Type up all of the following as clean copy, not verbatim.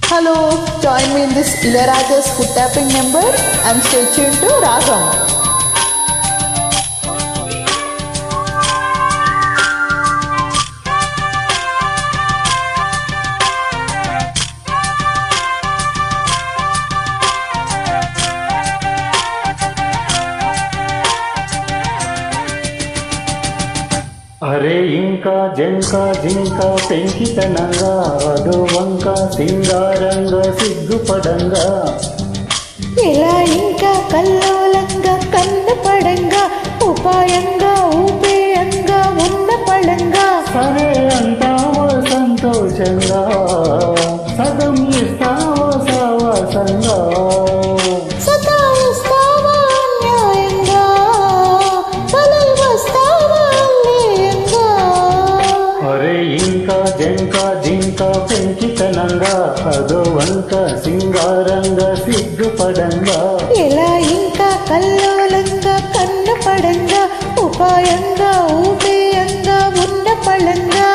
Hello, join me in this Ilayaraja's foot tapping number and stay tuned to Ragam. అరే ఇంకా జంకా జింకా పెంకితనంగా అదో వంక సింగారంగా సిగ్గుపడంగా ఇలా ఇంకా కల్లోలంగా కన్నపడంగా ఉపాయంగా ఊపేయంగా ఉన్న పడంగా సరే అంటావా సంతోషంగా సగం ఇస్తావా సావాసంగా సతాయిస్తావా న్యాయంగా బలై వస్తావా అన్యాయంగా అరే ఇంకా జంకా జింకా పెంకితనంగా అదో వంక సింగారంగా సిగ్గుపడంగా ఇలా ఇంకా కల్లోలంగా కన్నపడంగా ఉపాయంగా ఊపేయంగా ఉన్న పడంగా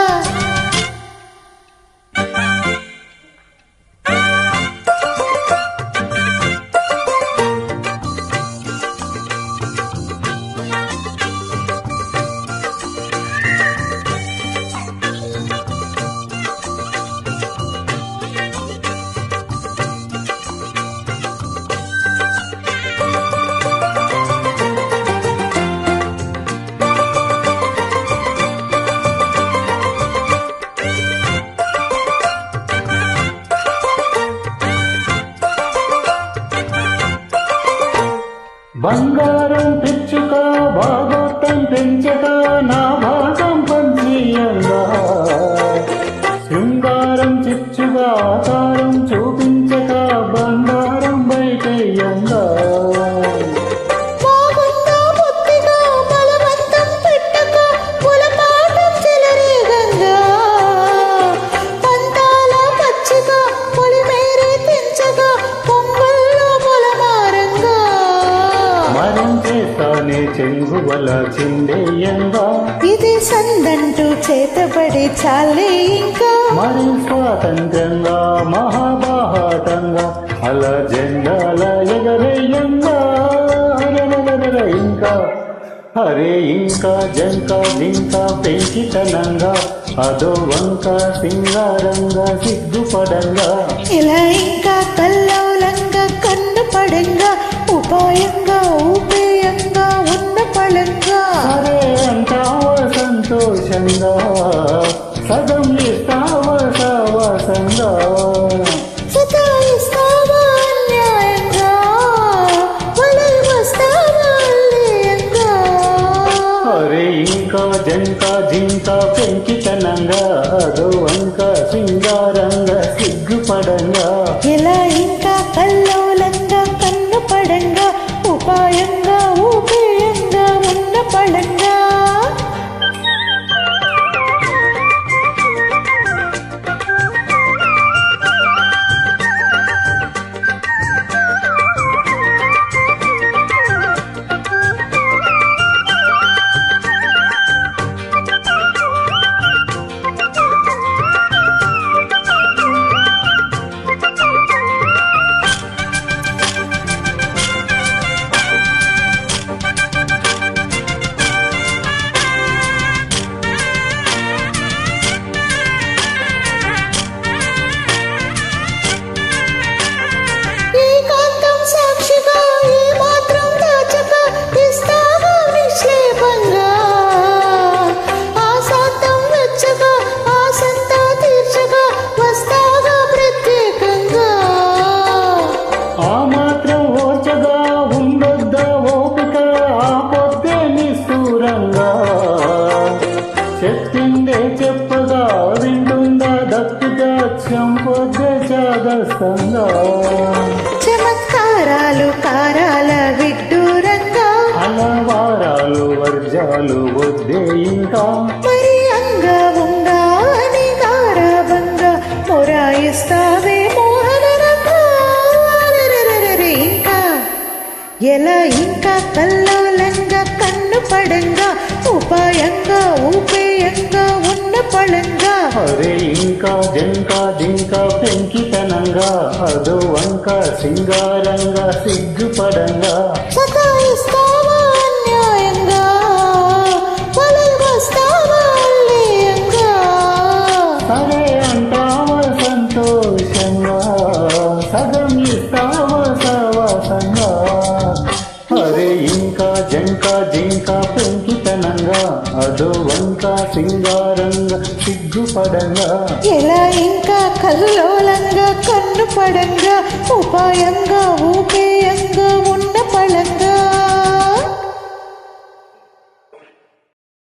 బంగారం తెచ్చుక భాగోత్తం పెంచక నా భాగం పంచీయంగా శృంగారం చిచ్చుగా ఆకారం చూపించక బంగారం బయటయ్యంగా బాగుందా బుద్ధిగా బలవంతం పెట్టక కులపాఠం చెలరేగంగా పంతాల పచ్చిగా పొలిమేరే తెంచగా పొంగల్లో పొలమారంగా మరించేస్తానే చెంగువల చిందేయంగా ఇది సందంటూ చేతబడి చాలే ఇంకా మరి స్వాతంత్రంగా మహాబాహాటంగా అలా జెండాల ఎగరేయంగా ఇంకా అరే ఇంకా జంకా జింకా పెంకితనంగా అదో వంక సింగారంగా సిగ్గుపడంగా ఇలా ఇంకా కల్లోలంగా కన్ను పడంగా ఉపాయంగా ఊపేయంగా ఉన్న పళంగా అరే అంటావా సంతోషంగా సగం ఇస్తావా సావాసంగా సతాయిస్తావా అన్యాయంగా బలై వస్తావా అన్యాయంగా అరే ఇంకా జంకా జింకా పెంకితనంగా అదో వంక సింగారంగా సిగ్గుపడంగా ఇలా ఇంకా కల్లోలంగా కన్ను పడంగా ఉపాయంగా ఊపేయంగా ఉన్న పడంగా ఏకాంతం సాక్షిగా ఏ మాత్రం దాచక ఇస్తావా నిక్షేపంగా ఆశాంతం వెచ్చగా ఆశంతా తీర్చగా వస్తావా ప్రత్యేకంగా ఆ మాత్రం ఓచగా ఉండొద్దా ఓపిక ఆ పొద్దే నిష్ఠూరంగా చెప్పిందే చెప్పగా వింటుందా దక్కుగా చంపొద్దే చాదస్తంగా చమత్కారాలు కారాల విడ్డూరంగా అలా వారాలు వర్జాలు వద్దే ఇంకా మరి అంగా అని గారాబంగా మొరాయిస్తావే మోహనరంగా అరెరెరెరెరె ఇంకా ఎలా ఇంకా కల్లోలంగా కన్ను పడంగా ఉపాయంగా ఊపేయంగా ఉన్న పళంగా అరే ఇంకా జంకా జింకా పెంకితనంగా పడంగా అదో వంక సింగారంగా సిగ్గుపడంగా సతాయిస్తావా అన్యాయంగా వస్తావా అల్లేయంగా సరే అంటావా సంతోషంగా సగం ఇస్తావా సవాసంగా అరే ఇంకా జంకా జింకా పెంకితనంగా అదో వంక సింగారంగా సిగ్గుపడంగా ఎలా ఇంకా కల్లోలంగా కన్ను పడంగా ఉపాయంగా ఊపేయంగా ఉన్న పళంగా